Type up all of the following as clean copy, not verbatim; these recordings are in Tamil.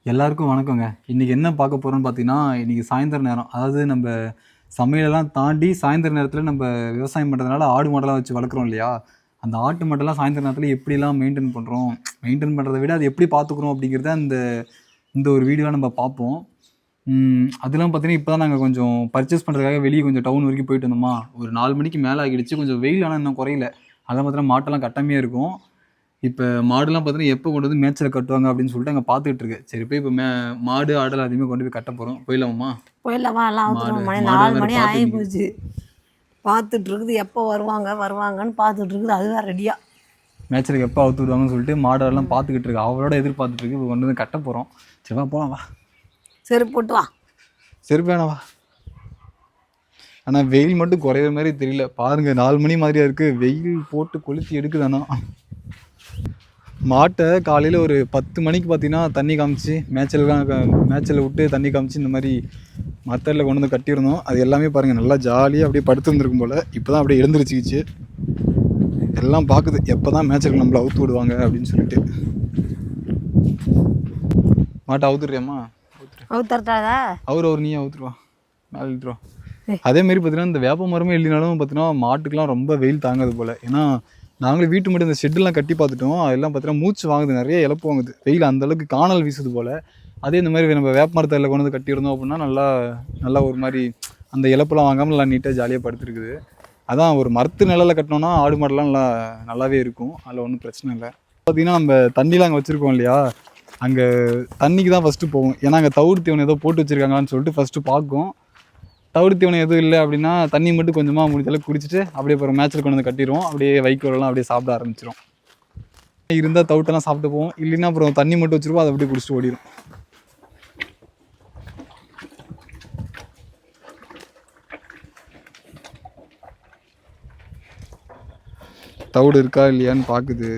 எல்லாருக்கும் வணக்கங்க. இன்னைக்கு என்ன பார்க்க போறோம்னு பார்த்தீங்கன்னா, இன்னைக்கு சாயந்தர நேரம். அதாவது நம்ப சமையலெல்லாம் தாண்டி சாயந்தர நேரத்தில நம்ப விவசாயம் பண்றதுனால ஆடு, மாடெல்லாம் வச்சு வளர்க்குறோம் இல்லையா? அந்த ஆட்டு மாடெல்லாம் சாயந்தர நேரத்தில எப்படிலாம் மெயின்டெயின் பண்றோம்? மெயின்டெயின் பண்றத விட அது எப்படி பார்த்துக்கிறோம் அப்படிங்கிறத இந்த இந்த ஒரு வீடியோல நம்ம பார்ப்போம். அதெல்லாம் பார்த்தீங்கன்னா, இப்ப தான் நாங்க கொஞ்சம் பர்ச்சேஸ் பண்றதுக்காக வெளிய கொஞ்சம் டவுன் வரைக்கும் போயிட்டு வந்தோமா, ஒரு 4 மணிக்கு மேல ஆகிடுச்சு. கொஞ்சம் வெயில் ஆனா இன்னும் குறையல. அதெல்லாம் பார்த்தீங்கன்னா, மாட்டெல்லாம் கட்டாமையே இருக்கும். இப்ப மாடுலாம் பார்த்தீங்கன்னா, எப்போ கொண்டு வந்து மேய்ச்சல கட்டுவாங்க அப்படின்னு சொல்லிட்டு அங்க பார்த்துக்கிட்டு இருக்கு. சரி போய் இப்ப மாடு, ஆடெல்லாம் அதிகமா கொண்டு போய் கட்ட போறோம். போயிடலாமாம்மா? போயிடலாம் வா, எல்லாம் மாடு அவுத்துருவோம். மணி மாடுலாம் 4 வேற மணி பாத்துட்டு ஆகி நிக்குது. போச்சு. பார்த்துட்டு இருக்குது எப்போ வருவாங்கன்னு பார்த்துட்டு இருக்குது. அதுதான் ரெடியா மேய்ச்சலுக்கு எப்போ அவுத்து விடுவாங்கன்னு சொல்லிட்டு மாடெல்லாம் பார்த்துக்கிட்டு இருக்கு. அவளோட எதிர்பார்த்துட்டு இருக்கு. இப்போ கொண்டு வந்து கட்ட போறோம். சரி வா போலாம் வா. செருப்பு போட்டு வா. செருப்பு வேணாம் வா. ஆனா வெயில் மட்டும் குறையிற மாதிரி தெரியல. பாருங்க 4 மணி மாதிரியா இருக்கு. வெயில் போட்டு கொளுத்தி எடுக்குது. ஆனா மாட்டை காலையில் ஒரு 10 மணிக்கு பார்த்தீங்கன்னா தண்ணி காமிச்சு மேய்ச்சலை விட்டு தண்ணி காமிச்சு இந்த மாதிரி மரத்தடியில் கொண்டு வந்து கட்டியிருந்தோம். அது எல்லாமே பாருங்கள் நல்லா ஜாலியாக அப்படியே படுத்துருந்துருக்கும் போல். இப்போ தான் அப்படியே எழுந்திருச்சிக்கிச்சு. எல்லாம் பார்க்குது எப்போ தான் மேய்ச்சலுக்கு நம்மளை அவுத்து விடுவாங்க அப்படின்னு சொல்லிட்டு. மாட்டை அவுத்துறியாம்மா? அவுத்தரட்டாதா அவர் நீயே அவுத்துருவா, மேலே இழுத்துருவா. அதேமாரி பார்த்தீங்கன்னா இந்த வேப்ப மரமே இல்லைனாலும் பார்த்தீங்கன்னா மாட்டுக்கெலாம் ரொம்ப வெயில் தாங்காது போல். ஏன்னா நாங்களும் வீட்டு மட்டும் இந்த ஷெட்டெல்லாம் கட்டி பார்த்துட்டோம். அதெல்லாம் பார்த்தீங்கன்னா மூச்சு வாங்குது, நிறைய இழப்பு வாங்குது. வெயில் அந்தளவுக்கு காணல் வீசுது போல். அதே இந்த மாதிரி நம்ம வேப்ப மரத்தில் கொண்டு வந்து கட்டியிருந்தோம் அப்படின்னா நல்லா ஒரு மாதிரி அந்த இழப்பெல்லாம் வாங்காமல் நல்லா நீட்டாக ஜாலியாக படுத்துருக்குது. அதான் ஒரு மரத்து நிழலில் கட்டினோன்னா ஆடு மாடெல்லாம் நல்லாவே இருக்கும். அதில் ஒன்றும் பிரச்சனை இல்லை. பார்த்திங்கன்னா நம்ம தண்ணிலாம் அங்கே வச்சுருக்கோம் இல்லையா, அங்கே தண்ணிக்கு தான் ஃபஸ்ட்டு போகும். ஏன்னா அங்கே தவிடு தீவனம் ஏதோ போட்டு வச்சுருக்காங்களான்னு சொல்லிட்டு ஃபஸ்ட்டு பார்க்கும். தவிடு தீவனம் எதுவும் இல்லை அப்படின்னா தண்ணி மட்டும் கொஞ்சமாக முடிஞ்சளவுக்கு குடிச்சிட்டு அப்படியே அப்புறம் மேய்ச்சல் கொண்டு வந்து கட்டிடுவோம். அப்படியே வைக்கோலெல்லாம் அப்படியே சாப்பிட ஆரம்பிச்சிடும். இருந்தால் தவிட்டெல்லாம் சாப்பிட்டு போவோம். இல்லைன்னா அப்புறம் தண்ணி மட்டும் வச்சுருப்போம், அதை அப்படியே குடிச்சிட்டு ஓடிடும். தவிடு இருக்கா இல்லையான்னு பார்க்குது.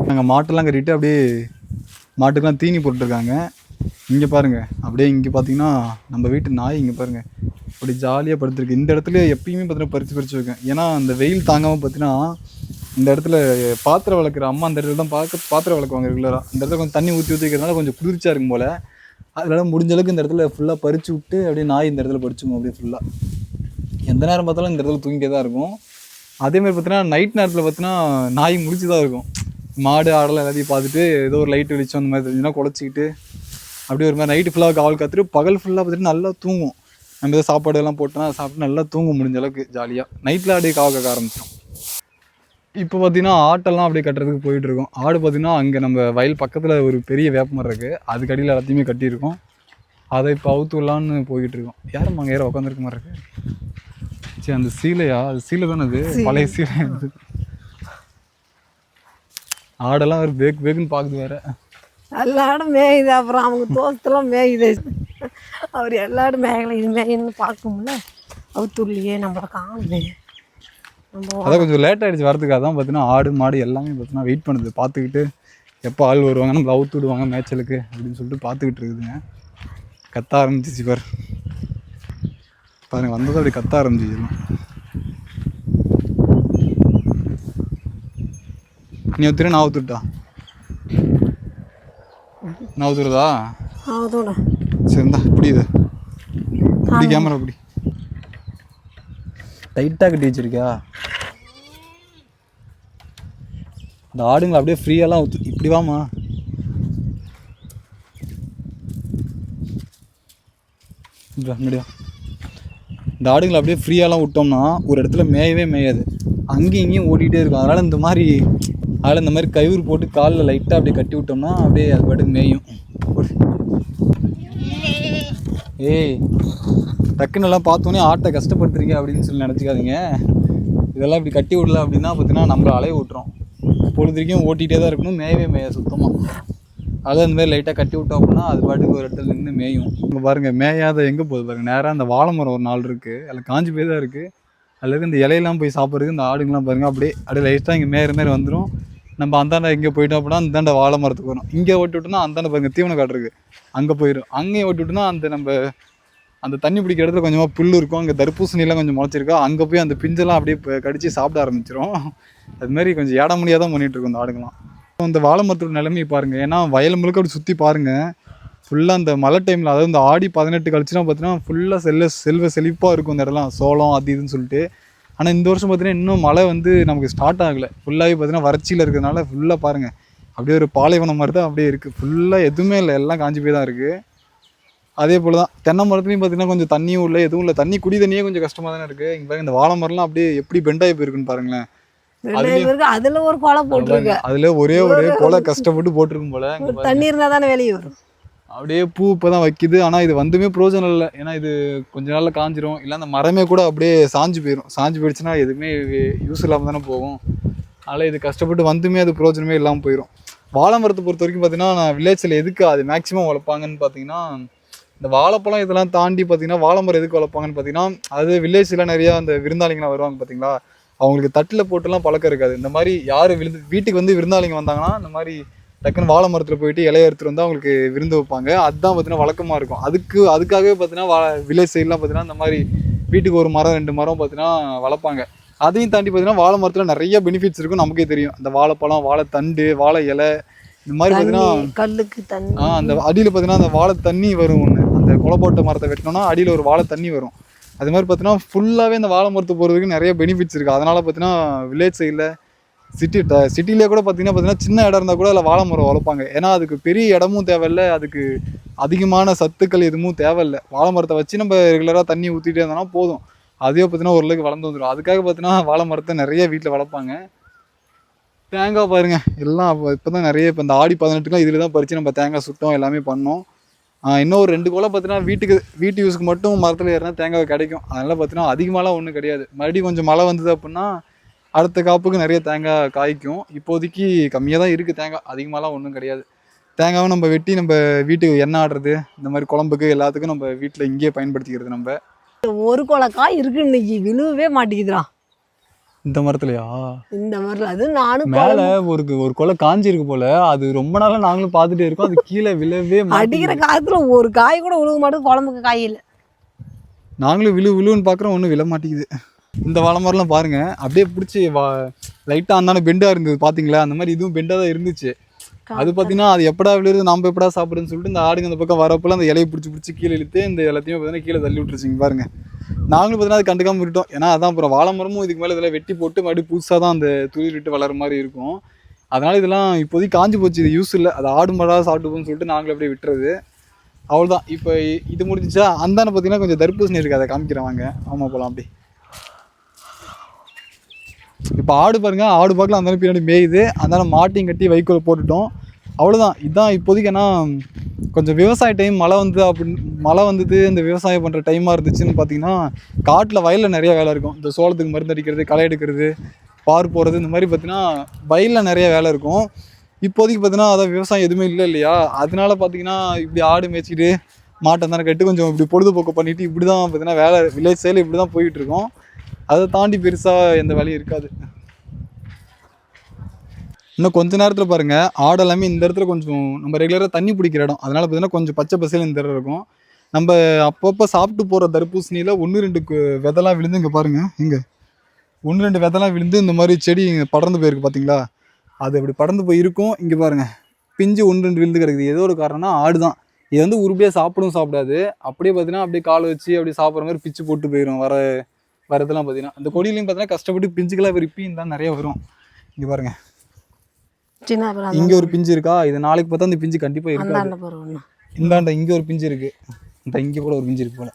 நாங்கள் மாட்டெல்லாம் கட்டிட்டு அப்படியே மாட்டுக்கெல்லாம் தீனி போட்டுருக்காங்க. இங்கே பாருங்கள், அப்படியே இங்கே பார்த்தீங்கன்னா நம்ம வீட்டு நாய் இங்கே பாருங்கள் அப்படி ஜாலியாக படுத்துருக்கு. இந்த இடத்துல எப்பயுமே பார்த்தீங்கன்னா பறித்து வைக்கேன். ஏன்னா அந்த வெயில் தாங்காமல் பார்த்தீங்கன்னா இந்த இடத்துல பாத்திரம் விளக்குற அம்மா அந்த இடத்துல தான் பாத்திரம் விளக்குவாங்க ரெகுலராக. இந்த இடத்துல கொஞ்சம் தண்ணி ஊற்றி வைக்கிறதுனால கொஞ்சம் குளிர்ச்சியாக இருக்கும் போல். அதனால முடிஞ்ச அளவுக்கு இந்த இடத்துல ஃபுல்லாக பறித்து விட்டு அப்படியே நாய் இந்த இடத்துல பறிச்சுக்கும். அப்படியே ஃபுல்லாக எந்த நேரம் பார்த்தாலும் இந்த இடத்துல தூங்கிட்டே தான் இருக்கும். அதேமாதிரி பார்த்தீங்கன்னா நைட் நேரத்தில் பார்த்தீங்கன்னா நாய் முடிச்சு தான் இருக்கும். மாடு ஆடெல்லாம் எல்லாத்தையும் பார்த்துட்டு ஏதோ ஒரு லைட் வெளிச்சம் அந்த மாதிரி தெரிஞ்சுன்னா குழச்சிக்கிட்டு அப்படியே ஒரு மாதிரி நைட்டு ஃபுல்லாக காவல் காத்துட்டு பகல் ஃபுல்லாக பார்த்துட்டு நல்லா தூங்கும். நம்ம ஏதோ சாப்பாடு எல்லாம் போட்டோன்னா சாப்பிட்டு நல்லா தூங்க முடிஞ்ச அளவுக்கு ஜாலியாக நைட்டில் அப்படியே காவல் காக்க ஆரம்பிச்சிடும். இப்போ பார்த்தீங்கன்னா ஆட்டெல்லாம் அப்படியே கட்டுறதுக்கு போயிட்டுருக்கோம். ஆடு பார்த்திங்கன்னா அங்கே நம்ம வயல் பக்கத்தில் ஒரு பெரிய வேப்ப மரம் இருக்குது, அதுக்கு அடியில் எல்லாத்தையுமே கட்டியிருக்கோம். அதை இப்போ அவுத்து விடலான்னு போய்கிட்டுருக்கோம். யாரும் அங்கே யாரும் உட்காந்துருக்க மாதிரி இருக்குது. சரி அந்த சீலையா? அது சீலை தானே, அது பழைய சீலை. ஆடெல்லாம் வேறு பேக்குன்னு பார்க்குது வேறு. எல்லா இடம் மேயுது. அப்புறம் அவங்க தோசத்தெல்லாம் மேயுது. அவர் எல்லா இடம் மேயலை இது மேயின்னு பார்க்கும்ல. அவுத்துள்ளியே நம்மளை காணுது. அதான் கொஞ்சம் லேட் ஆகிடுச்சு வரதுக்கு. அதான் பார்த்தீங்கன்னா ஆடு மாடு எல்லாமே பார்த்தீங்கன்னா வெயிட் பண்ணுது, பார்த்துக்கிட்டு எப்போ ஆள் வருவாங்க நம்மளை அவுத்து விடுவாங்க மேய்ச்சலுக்கு அப்படின்னு சொல்லிட்டு பார்த்துக்கிட்டு இருக்குதுங்க. கத்த ஆரம்பிச்சிச்சு பாருங்க, வந்ததும் அப்படி கத்த ஆரம்பிச்சிச்சிடலாம். நீ ஒத்துரு, நான் ஒத்துட்டா? நான் ஒத்துறதா? சரிந்தா இப்படி இது இப்படி கேமரா இப்படி டைட்டாக கட்டி வச்சிருக்கியா? இந்த ஆடுங்களை அப்படியே ஃப்ரீயெல்லாம் ஊற்று. இப்படி வாமா. முடியா இந்த ஆடுங்களை அப்படியே ஃப்ரீயாலாம் விட்டோம்னா ஒரு இடத்துல மேயவே மேயாது, அங்கேயும் இங்கேயும் ஓடிக்கிட்டே இருக்கும். அதனால் இந்த மாதிரி கயிறு போட்டு காலில் லைட்டாக அப்படியே கட்டி விட்டோம்னா அப்படியே அது பாட்டுக்கு மேயும். ஏய் டக்குன்னு எல்லாம் பார்த்தோன்னே ஆட்டை கஷ்டப்படுத்துறீங்க அப்படின்னு சொல்லி நினச்சிக்காதீங்க. இதெல்லாம் இப்படி கட்டி விடல அப்படின்னா பார்த்தீங்கன்னா நம்மளை அலைய விட்டுரும். பொழுதுக்கும் ஓட்டிகிட்டே தான் இருக்கணும், மேயவே மேய சுத்தமாக. அதில் இந்த மாதிரி லைட்டாக கட்டி விட்டோம் அப்படின்னா அது பாட்டுக்கு ஒரு இடத்துல நின்று மேயும். இங்கே பாருங்கள் மேயாத எங்கே போகுது பாருங்கள். நேராக அந்த வாழை மரம் ஒரு 4 இருக்குது, அதில் காஞ்சி போய் தான் இருக்குது. அதில் இருக்க இந்த இலையெல்லாம் போய் சாப்பிட்றதுக்கு இந்த ஆடுங்கெலாம் பாருங்கள் அப்படியே லைட்டாக இங்கே மேரி வந்துடும். நம்ம அந்தாண்ட இங்கே போயிட்டோம் அப்படின்னா அந்தாண்ட வாழை மரத்துக்கு வரும். இங்கே ஓட்டி விட்டோம்னா அந்தாண்ட பாருங்கள் தீவனம் காட்டுருக்கு, அங்கே போயிடும். அங்கேயும் ஓட்டி விட்டோம்னா அந்த நம்ம அந்த தண்ணி பிடிக்கிற இடத்துல கொஞ்சமாக புல் இருக்கும், அங்கே தர்பூசணிலாம் கொஞ்சம் முளைச்சிருக்கா, அங்கே போய் அந்த பிஞ்செல்லாம் அப்படியே கடிச்சு சாப்பிட ஆரம்பிச்சிடும். அதுமாதிரி கொஞ்சம் ஏட முடியாக தான் பண்ணிகிட்ருக்கோம் இந்த ஆடுங்களாம். இந்த வாழை மரத்தோட நிலைமையை பாருங்கள், ஏன்னா வயல் முழுக்க அப்படி சுற்றி பாருங்கள், ஃபுல்லாக அந்த மழை டைமில், அதாவது இந்த ஆடி 18 கழிச்சுனா பார்த்தீங்கன்னா ஃபுல்லாக செல்வ செழிப்பாக இருக்கும் இந்த இடம்லாம், சோளம் அது இதுன்னு சொல்லிட்டு. ஆனால் இந்த வருஷம் பார்த்தீங்கன்னா இன்னும் மழை வந்து நமக்கு ஸ்டார்ட் ஆகலை, ஃபுல்லாகவே பார்த்தீங்கன்னா வறட்சியில் இருக்கிறதுனால ஃபுல்லாக பாருங்கள் அப்படியே ஒரு பாலைவனம் மாதிரி தான் அப்படியே இருக்குது, ஃபுல்லாக எதுவுமே இல்லை, எல்லாம் காஞ்சி போய் தான் இருக்குது. அதே போல் தான் தென்னை மரத்துலையும் பார்த்தீங்கன்னா கொஞ்சம் தண்ணியும் இல்லை, எதுவும் இல்லை, தண்ணி குடி தண்ணியே கொஞ்சம் கஷ்டமாக தானே இருக்குது. இங்கே பாருங்க இந்த வாழை மரம்லாம் அப்படியே எப்படி பெண்டாகி போயிருக்குன்னு பாருங்களேன். அதுல ஒரு கொலை போட்டுருக்கு, அதுல ஒரே கொலை கஷ்டப்பட்டு போட்டிருக்கும் போல. தண்ணி இருந்தா தானே வெளியே வரும். அப்படியே பூ இப்போதான் வைக்குது, ஆனால் இது வந்துமே பிரோஜனம் இல்லை, ஏன்னா இது கொஞ்ச நாளில் காஞ்சிரும், இல்லை அந்த மரமே கூட அப்படியே சாஞ்சு போயிடும். சாஞ்சு போயிடுச்சுன்னா எதுவுமே யூஸ் இல்லாமல் தானே போகும். அதனால் இது கஷ்டப்பட்டு வந்துமே அது பிரோஜனமே இல்லாமல் போயிடும். வாழை மரத்தை பொறுத்த வரைக்கும் பார்த்தீங்கன்னா நான் வில்லேஜில் எதுக்கு அது மேக்ஸிமம் வளர்ப்பாங்கன்னு பார்த்தீங்கன்னா, இந்த வாழைப்பழம் இதெல்லாம் தாண்டி பார்த்தீங்கன்னா வாழை மரம் எதுக்கு வளர்ப்பாங்கன்னு பார்த்தீங்கன்னா, அது வில்லேஜில் நிறையா அந்த விருந்தாளிங்களாம் வருவாங்க பார்த்தீங்களா, அவங்களுக்கு தட்டில் போட்டுலாம் பழக்கம் இருக்காது. இந்த மாதிரி யார் வீட்டுக்கு வந்து விருந்தாளிங்க வந்தாங்கன்னா இந்த மாதிரி டக்குன்னு வாழை மரத்தில் போயிட்டு இலையை எடுத்துகிட்டு வந்து அவங்களுக்கு விருந்து வைப்பாங்க. அதுதான் பார்த்தீங்கன்னா வழக்கமாக இருக்கும். அதுக்காகவே பார்த்தீங்கன்னா வில்லேஜ் சைட்லாம் பார்த்தீங்கன்னா இந்த மாதிரி வீட்டுக்கு ஒரு மரம் 2 மரம் பார்த்தீங்கன்னா வளர்ப்பாங்க. அதையும் தாண்டி பார்த்தீங்கன்னா வாழை மரத்தில் நிறைய பெனிஃபிட்ஸ் இருக்கும், நமக்கே தெரியும். அந்த வாழைப்பழம், வாழைத்தண்டு, வாழை இலை, இந்த மாதிரி பார்த்தீங்கன்னா கல்லுக்கு தண்ணி, அந்த அடியில் பார்த்தீங்கன்னா அந்த வாழை தண்ணி வரும் ஒன்று, அந்த கொலைப்போட்ட மரத்தை வெட்டினோன்னா அடியில் ஒரு வாழை தண்ணி வரும். அது மாதிரி பார்த்தீங்கன்னா ஃபுல்லாகவே இந்த வாழை மரத்தை போகிறதுக்கு நிறைய பெனிஃபிட்ஸ் இருக்குது. அதனால் பார்த்தீங்கன்னா வில்லேஜ் சைடில் சிட்டிலே கூட பார்த்தீங்கன்னா சின்ன இடம் இருந்தால் கூட அதில் வாழை மரம் வளர்ப்பாங்க. ஏன்னா அதுக்கு பெரிய இடமும் தேவையில்லை, அதுக்கு அதிகமான சத்துக்கள் எதுவும் தேவையில்லை. வாழை மரத்தை வச்சு நம்ம ரெகுலராக தண்ணி ஊற்றிட்டே இருந்தோம்னா போதும், அதே பார்த்தீங்கன்னா ஓரளவுக்கு வளர்ந்து வந்துடும். அதுக்காக பார்த்தீங்கன்னா வாழை மரத்தை நிறைய வீட்டில் வளர்ப்பாங்க. தேங்காய் பாருங்க எல்லாம் இப்போ தான் நிறைய, இப்போ இந்த ஆடி 18லாம் இதில் தான் பறித்து நம்ம தேங்காய் சுட்டோம், எல்லாமே பண்ணோம். இன்னும் ஒரு 2 கோலை பார்த்தீங்கன்னா வீட்டு யூஸுக்கு மட்டும் மரத்தில் ஏறினா தேங்காய் கிடைக்கும். அதனால் பார்த்தீங்கன்னா அதிகமாகலாம் ஒன்றும் கிடையாது. மறுபடியும் கொஞ்சம் மழை வந்தது அப்படின்னா அடுத்த காப்புக்கு நிறைய தேங்காய் காய்க்கும். இப்போதைக்கு கம்மியாக தான் இருக்குது தேங்காய், அதிகமாகலாம் ஒன்றும் கிடையாது. தேங்காவை நம்ம வெட்டி நம்ம வீட்டுக்கு எண்ணெய் ஆடுறது, இந்த மாதிரி குழம்புக்கு எல்லாத்துக்கும் நம்ம வீட்டில் இங்கேயே பயன்படுத்திக்கிறது. நம்ம ஒரு கொலை காய் இருக்கு, இன்னைக்கு விழுவே மாட்டேங்குதுடா இந்த மரத்துலையா. இந்த மரத்தில் அது நானும் மேலே ஒரு கொலை காஞ்சிருக்கு போல, அது ரொம்ப நாளாக நாங்களும் பார்த்துட்டே இருக்கோம், அது கீழே விழவே அடிக்கிற காலத்துல ஒரு காய் கூட விழுக மாட்டேங்குது, குழம்புக்கு காய் இல்லை. நாங்களும் விழுன்னு பார்க்குறோம், ஒன்றும் விழ மாட்டேங்குது. இந்த வாழை மரம்லாம் பாருங்கள் அப்படியே பிடிச்சி லைட்டாக அந்தான பெண்டாக இருந்தது பார்த்தீங்களா, அந்த மாதிரி இதுவும் பெண்டாக தான் இருந்துச்சு. அது பார்த்தீங்கன்னா அது எப்படா விழுது நம்ம எப்படா சாப்பிடுன்னு சொல்லிட்டு இந்த ஆடுங்க அந்த பக்கம் வரப்போல அந்த இலையை பிடிச்சி கீழே இழுத்து இந்த எல்லாத்தையும் பார்த்தீங்கன்னா கீழே தள்ளி விட்டுருச்சிங்க பாருங்கள். நாங்களும் பார்த்தீங்கன்னா அது கண்டுக்காமல் விட்டோம், ஏன்னா அதான் அப்புறம் வாழை மரமும் இதுக்கு மேலே இதெல்லாம் வெட்டி போட்டு மறுபடியும் புதுசாக தான் அந்த துளிர் விட்டு வளர மாதிரி இருக்கும். அதனால் இதெல்லாம் இப்போதைக்கு காஞ்சி போச்சு, இது யூஸ் இல்லை, அது ஆடு மாடாக சாப்பிட்டு போகணும்னு சொல்லிட்டு நாங்களும் அப்படியே விட்டுறது. அவ்வளோதான். இப்போ இது முடிஞ்சிச்சா, அந்தான பார்த்தீங்கன்னா கொஞ்சம் தர்பூசணி இருக்குது, அதை காமிக்கிறவாங்க. ஆமாம் போகலாம் அப்படி. இப்போ ஆடு பாருங்க, ஆடு பார்க்கலாம் அந்த பின்னாடி மேயுது, அதனால மாட்டையும் கட்டி வைக்கோல் போட்டுட்டோம். அவ்வளோதான். இதுதான் இப்போதைக்கு. ஏன்னா கொஞ்சம் விவசாய டைம் மழை வந்தது இந்த விவசாயம் பண்ணுற டைமாக இருந்துச்சுன்னு பார்த்தீங்கன்னா காட்டில் வயலில் நிறைய வேலை இருக்கும். இந்த சோளத்துக்கு மருந்து அடிக்கிறது, களை எடுக்கிறது, பார் போகிறது, இந்த மாதிரி பார்த்தீங்கன்னா வயலில் நிறைய வேலை இருக்கும். இப்போதைக்கு பார்த்தீங்கன்னா அதான் விவசாயம் எதுவுமே இல்லை இல்லையா, அதனால பார்த்தீங்கன்னா இப்படி ஆடு மேய்ச்சிட்டு மாட்டை தானே கட்டு கொஞ்சம் இப்படி பொழுதுபோக்கு பண்ணிவிட்டு இப்படி தான் பார்த்தீங்கன்னா வேலை வில்லேஜ் சைடில் இப்படி தான் போயிட்டுருக்கோம். அதை தாண்டி பெருசாக எந்த வேலையும் இருக்காது. இன்னும் கொஞ்ச நேரத்தில் பாருங்கள் ஆடு எல்லாமே இந்த இடத்துல கொஞ்சம் நம்ம ரெகுலராக தண்ணி பிடிக்கிற இடம், அதனால் பார்த்தீங்கன்னா கொஞ்சம் பச்சை பசையில் இந்த இடம் இருக்கும். நம்ம அப்பப்போ சாப்பிட்டு போகிற தர்பூசணியில் 1-2 விதெல்லாம் விழுந்து, இங்கே பாருங்கள், இங்கே 1-2 விதெல்லாம் விழுந்து இந்த மாதிரி செடி படர்ந்து போயிருக்கு பார்த்தீங்களா, அது அப்படி படர்ந்து போய் இருக்கும். இங்கே பாருங்கள் பிஞ்சு 1-2 விழுந்து கிடக்குது. ஏதோ ஒரு காரணம்னா ஆடு தான் இது வந்து உருப்படியாக சாப்பிடாது, அப்படியே பார்த்தீங்கன்னா அப்படியே கால் வச்சு அப்படியே சாப்பிட்ற மாதிரி பிச்சு போட்டு போயிடும். வரதெல்லாம் பார்த்தீங்கன்னா அந்த கொடியிலையும் பார்த்தீங்கன்னா கஷ்டப்பட்டு பிஞ்சுக்கெல்லாம் விருப்பியும் தான் நிறைய வரும். இங்கே பாருங்கள் இங்கே ஒரு பிஞ்சு இருக்கா, இது நாளைக்கு பார்த்தா அந்த பிஞ்சு கண்டிப்பாக இருக்காது. இந்தாண்ட இங்கே ஒரு பிஞ்சு இருக்குது, இந்த இங்கே கூட ஒரு பிஞ்சு இருக்குது போல்.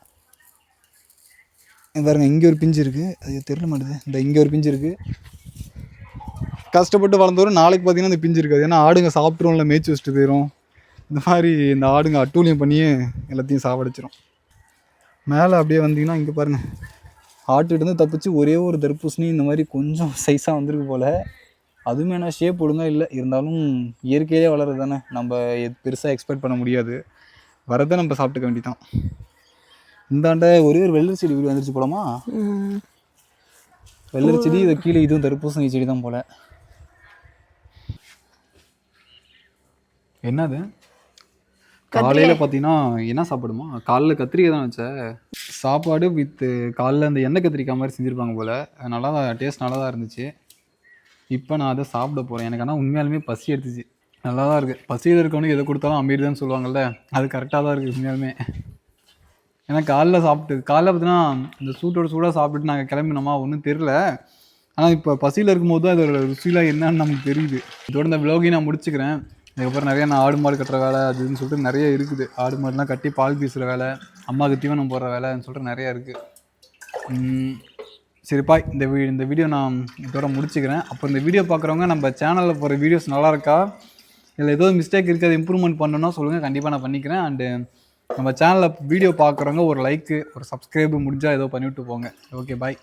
பாருங்க இங்கே ஒரு பிஞ்சு இருக்குது, அது தெரியல மாட்டுது. இந்த இங்கே ஒரு பிஞ்சு இருக்குது. கஷ்டப்பட்டு வளர்ந்தவரும் நாளைக்கு பார்த்தீங்கன்னா அந்த பிஞ்சு இருக்காது, ஏன்னா ஆடுங்க சாப்பிட்ருவோம்ல, மேய்ச்சி வச்சுட்டு போயிடும். இந்த மாதிரி இந்த ஆடுங்க அட்டூழியம் பண்ணியே எல்லாத்தையும் சாவடிச்சிடும். மேலே அப்படியே வந்தீங்கன்னா இங்கே பாருங்கள் ஆட்டுகிட்டேருந்து தப்பிச்சு ஒரே ஒரு தர்பூசணி இந்த மாதிரி கொஞ்சம் சைஸாக வந்திருக்கு போல். அதுவுமே என்ன ஷேப் ஒழுங்காக இல்லை, இருந்தாலும் இயற்கையிலே வளர்றது தானே, நம்ம பெருசாக எக்ஸ்பெக்ட் பண்ண முடியாது. வரதை நம்ம சாப்பிட்டுக்க வேண்டியதான். இந்தாண்ட ஒரே ஒரு வெள்ளரி செடி இப்படி வந்துருச்சு போலமா, வெள்ளரி செடி, இதை கீழே இதுவும் தர்பூசணி செடி தான் போல். என்னது காலையில் பார்த்தீங்கன்னா என்ன சாப்பிடுமா, காலைல கத்திரிக்காய் தான் வச்சேன். சாப்பாடு வித்து காலைல அந்த எண்ணெய் கத்திரிக்காய் மாதிரி செஞ்சுருப்பாங்க போல். நல்லா தான் டேஸ்ட் நல்லா தான் இருந்துச்சு. இப்போ நான் அதை சாப்பிட போகிறேன். எனக்கு ஆனால் உண்மையாலுமே பசி எடுத்துச்சு. நல்லா தான் இருக்குது. பசியில் இருக்கவனுக்கு எதை கொடுத்தாலும் அமீர்தான்னு சொல்லுவாங்கள்ல, அது கரெக்டாக தான் இருக்குது உண்மையாலுமே. ஏன்னா காலைல பார்த்தீங்கன்னா இந்த சூடாக சாப்பிட்டுட்டு நாங்கள் கிளம்பினோமா ஒன்றும் தெரில. ஆனால் இப்போ பசியில் இருக்கும்போது தான் அதோட ருசிலாம் என்னன்னு நமக்கு தெரியுது. இதோட இந்த விலோகையும் நான் முடிச்சுக்கிறேன். அதுக்கப்புறம் நிறைய நான் ஆடு மாடு கட்டுற வேலை அதுன்னு சொல்லிட்டு நிறைய இருக்குது. ஆடு மாடுலாம் கட்டி பால் பீசுகிற வேலை, அம்மாவுக்கு தீவனம் போடுற வேலைன்னு சொல்லிட்டு நிறையா இருக்குது. சரிப்பா, இந்த வீடியோ நான் இதோட முடிச்சுக்கிறேன். அப்போ இந்த வீடியோ பார்க்குறவங்க நம்ம சேனலில் போகிற வீடியோஸ் நல்லா இருக்கா, இல்லை ஏதோ மிஸ்டேக் இருக்குது, அது இம்ப்ரூவ்மெண்ட் பண்ணணும்னா சொல்லுங்கள், கண்டிப்பாக நான் பண்ணிக்கிறேன். அண்டு நம்ம சேனலில் வீடியோ பார்க்குறவங்க ஒரு லைக்கு ஒரு சப்ஸ்கிரைபு முடிஞ்சால் ஏதோ பண்ணிவிட்டு போங்க. ஓகே, பாய்.